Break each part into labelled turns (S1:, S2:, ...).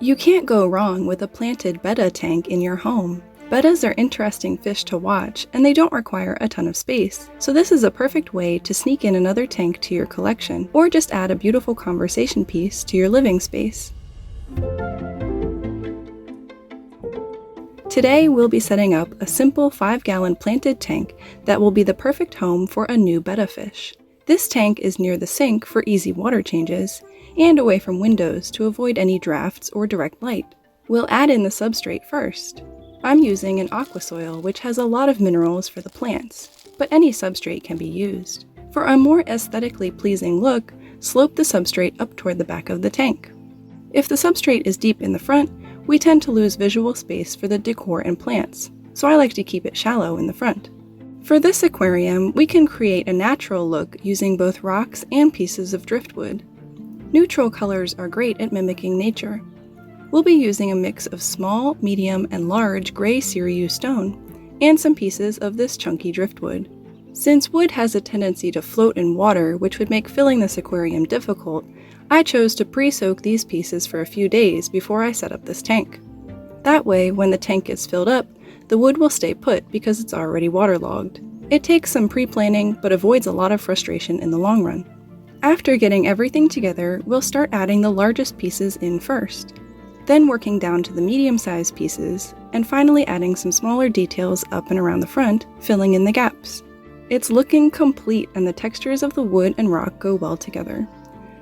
S1: You can't go wrong with a planted Betta tank in your home. Bettas are interesting fish to watch, and they don't require a ton of space, so this is a perfect way to sneak in another tank to your collection, or just add a beautiful conversation piece to your living space. Today we'll be setting up a simple 5-gallon planted tank that will be the perfect home for a new Betta fish. This tank is near the sink for easy water changes, and away from windows to avoid any drafts or direct light. We'll add in the substrate first. I'm using an aqua soil which has a lot of minerals for the plants, but any substrate can be used. For a more aesthetically pleasing look, slope the substrate up toward the back of the tank. If the substrate is deep in the front, we tend to lose visual space for the decor and plants, so I like to keep it shallow in the front. For this aquarium, we can create a natural look using both rocks and pieces of driftwood. Neutral colors are great at mimicking nature. We'll be using a mix of small, medium, and large gray seiryu stone, and some pieces of this chunky driftwood. Since wood has a tendency to float in water, which would make filling this aquarium difficult, I chose to pre-soak these pieces for a few days before I set up this tank. That way, when the tank is filled up, the wood will stay put because it's already waterlogged. It takes some pre-planning, but avoids a lot of frustration in the long run. After getting everything together, we'll start adding the largest pieces in first, then working down to the medium-sized pieces, and finally adding some smaller details up and around the front, filling in the gaps. It's looking complete, and the textures of the wood and rock go well together.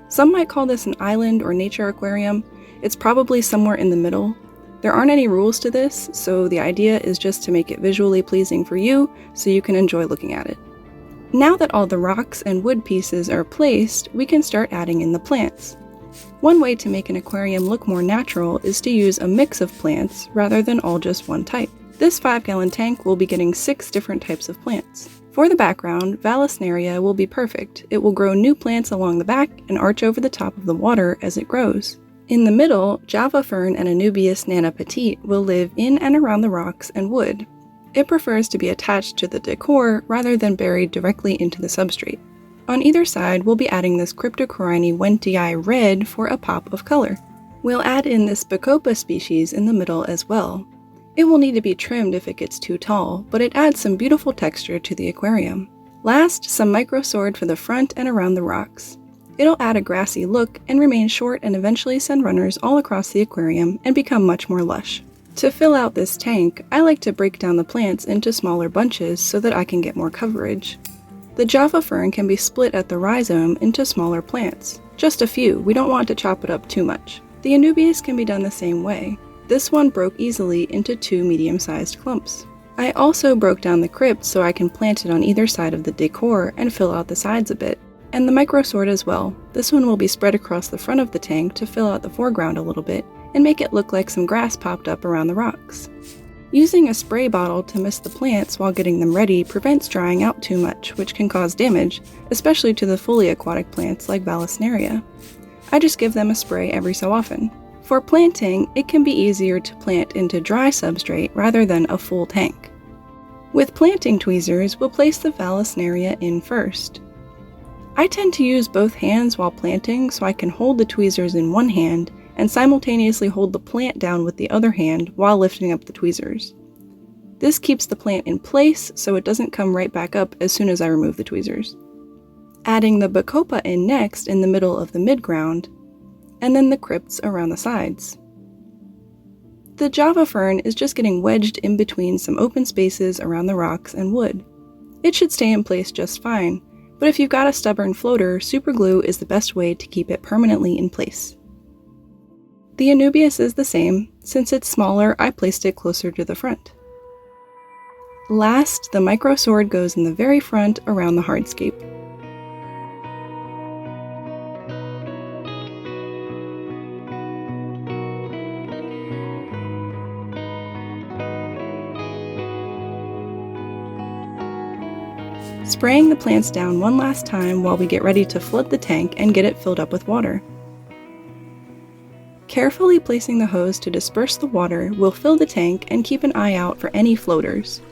S1: Some might call this an island or nature aquarium. It's probably somewhere in the middle. There aren't any rules to this, so the idea is just to make it visually pleasing for you so you can enjoy looking at it. Now that all the rocks and wood pieces are placed, we can start adding in the plants. One way to make an aquarium look more natural is to use a mix of plants rather than all just one type. This 5-gallon tank will be getting 6 different types of plants. For the background, Vallisneria will be perfect. It will grow new plants along the back and arch over the top of the water as it grows. In the middle, Java fern and Anubias nana petite will live in and around the rocks and wood. It prefers to be attached to the decor rather than buried directly into the substrate. On either side, we'll be adding this cryptocoryne wendtii red for a pop of color. We'll add in this bacopa species in the middle as well. It will need to be trimmed if it gets too tall, but it adds some beautiful texture to the aquarium. Last, some microsword for the front and around the rocks. It'll add a grassy look and remain short and eventually send runners all across the aquarium and become much more lush. To fill out this tank, I like to break down the plants into smaller bunches so that I can get more coverage. The Java fern can be split at the rhizome into smaller plants. Just a few, we don't want to chop it up too much. The Anubias can be done the same way. This one broke easily into 2 medium-sized clumps. I also broke down the crypt so I can plant it on either side of the decor and fill out the sides a bit. And the microsword as well. This one will be spread across the front of the tank to fill out the foreground a little bit and make it look like some grass popped up around the rocks. Using a spray bottle to mist the plants while getting them ready prevents drying out too much, which can cause damage, especially to the fully aquatic plants like Vallisneria. I just give them a spray every so often. For planting, it can be easier to plant into dry substrate rather than a full tank. With planting tweezers, we'll place the Vallisneria in first. I tend to use both hands while planting so I can hold the tweezers in one hand and simultaneously hold the plant down with the other hand while lifting up the tweezers. This keeps the plant in place so it doesn't come right back up as soon as I remove the tweezers. Adding the bacopa in next in the middle of the midground, and then the crypts around the sides. The Java fern is just getting wedged in between some open spaces around the rocks and wood. It should stay in place just fine, but if you've got a stubborn floater, super glue is the best way to keep it permanently in place. The Anubias is the same. Since it's smaller, I placed it closer to the front. Last, the microsword goes in the very front around the hardscape. Spraying the plants down one last time while we get ready to flood the tank and get it filled up with water. Carefully placing the hose to disperse the water will fill the tank and keep an eye out for any floaters.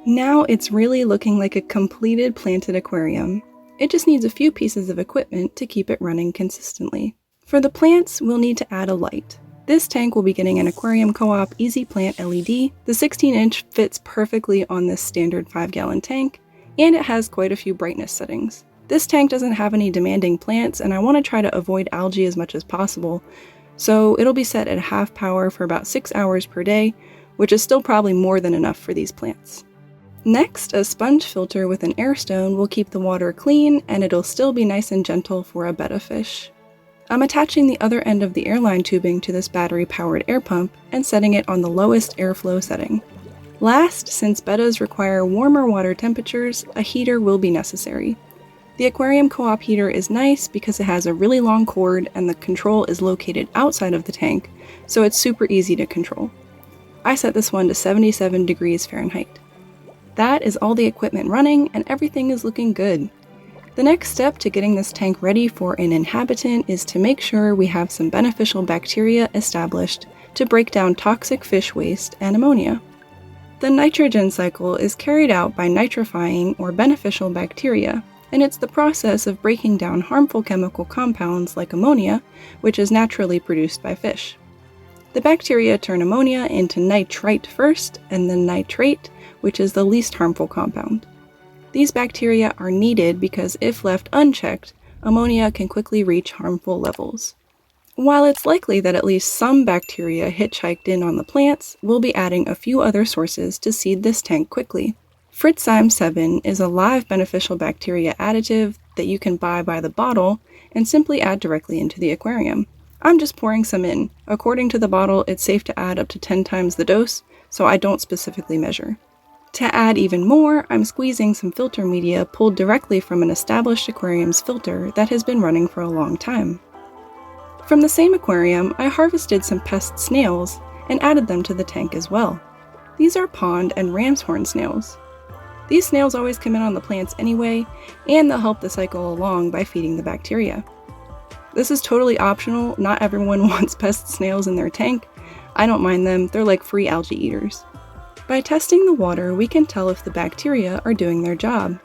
S1: Now it's really looking like a completed planted aquarium. It just needs a few pieces of equipment to keep it running consistently. For the plants, we'll need to add a light. This tank will be getting an Aquariumcoop Easy Plant LED. The 16-inch fits perfectly on this standard 5-gallon tank, and it has quite a few brightness settings. This tank doesn't have any demanding plants, and I want to try to avoid algae as much as possible, so it'll be set at half power for about 6 hours per day, which is still probably more than enough for these plants. Next, a sponge filter with an air stone will keep the water clean, and it'll still be nice and gentle for a betta fish. I'm attaching the other end of the airline tubing to this battery-powered air pump and setting it on the lowest airflow setting. Last, since bettas require warmer water temperatures, a heater will be necessary. The Aquariumcoop heater is nice because it has a really long cord and the control is located outside of the tank, so it's super easy to control. I set this one to 77 degrees Fahrenheit. That is all the equipment running, and everything is looking good. The next step to getting this tank ready for an inhabitant is to make sure we have some beneficial bacteria established to break down toxic fish waste and ammonia. The nitrogen cycle is carried out by nitrifying or beneficial bacteria, and it's the process of breaking down harmful chemical compounds like ammonia, which is naturally produced by fish. The bacteria turn ammonia into nitrite first, and then nitrate, which is the least harmful compound. These bacteria are needed because if left unchecked, ammonia can quickly reach harmful levels. While it's likely that at least some bacteria hitchhiked in on the plants, we'll be adding a few other sources to seed this tank quickly. Fritzyme 7 is a live beneficial bacteria additive that you can buy by the bottle and simply add directly into the aquarium. I'm just pouring some in. According to the bottle, it's safe to add up to 10 times the dose, so I don't specifically measure. To add even more, I'm squeezing some filter media pulled directly from an established aquarium's filter that has been running for a long time. From the same aquarium, I harvested some pest snails and added them to the tank as well. These are pond and ram's horn snails. These snails always come in on the plants anyway, and they'll help the cycle along by feeding the bacteria. This is totally optional. Not everyone wants pest snails in their tank. I don't mind them, they're like free algae eaters. By testing the water, we can tell if the bacteria are doing their job.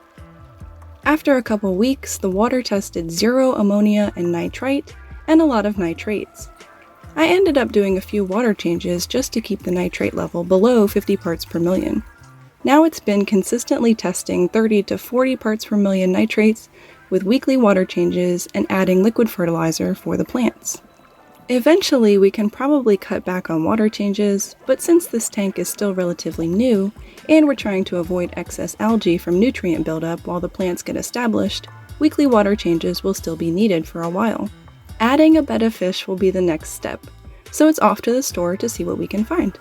S1: After a couple weeks, the water tested 0 ammonia and nitrite, and a lot of nitrates. I ended up doing a few water changes just to keep the nitrate level below 50 parts per million. Now it's been consistently testing 30 to 40 parts per million nitrates, with weekly water changes and adding liquid fertilizer for the plants. Eventually, we can probably cut back on water changes, but since this tank is still relatively new, and we're trying to avoid excess algae from nutrient buildup while the plants get established, weekly water changes will still be needed for a while. Adding a betta fish will be the next step, so it's off to the store to see what we can find.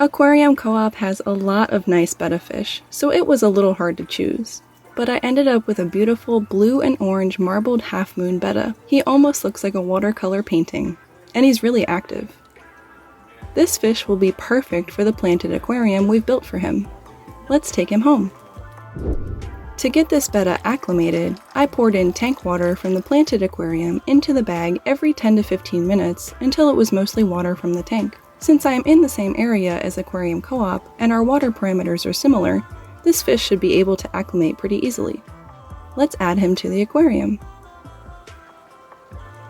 S1: Aquariumcoop has a lot of nice betta fish, so it was a little hard to choose. But I ended up with a beautiful blue and orange marbled half-moon betta. He almost looks like a watercolor painting, and he's really active. This fish will be perfect for the planted aquarium we've built for him. Let's take him home. To get this betta acclimated, I poured in tank water from the planted aquarium into the bag every 10 to 15 minutes until it was mostly water from the tank. Since I am in the same area as Aquariumcoop and our water parameters are similar, this fish should be able to acclimate pretty easily. Let's add him to the aquarium.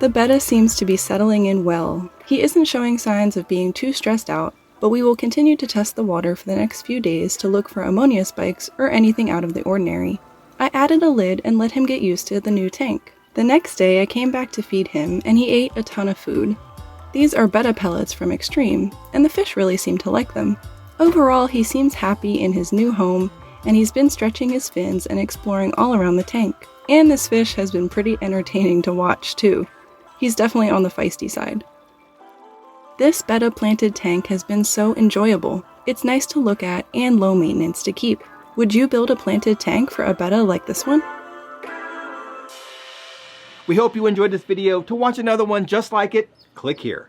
S1: The betta seems to be settling in well. He isn't showing signs of being too stressed out, but we will continue to test the water for the next few days to look for ammonia spikes or anything out of the ordinary. I added a lid and let him get used to the new tank. The next day I came back to feed him and he ate a ton of food. These are betta pellets from Extreme, and the fish really seem to like them. Overall, he seems happy in his new home, and he's been stretching his fins and exploring all around the tank. And this fish has been pretty entertaining to watch too. He's definitely on the feisty side. This betta planted tank has been so enjoyable. It's nice to look at and low maintenance to keep. Would you build a planted tank for a betta like this one?
S2: We hope you enjoyed this video. To watch another one just like it, click here.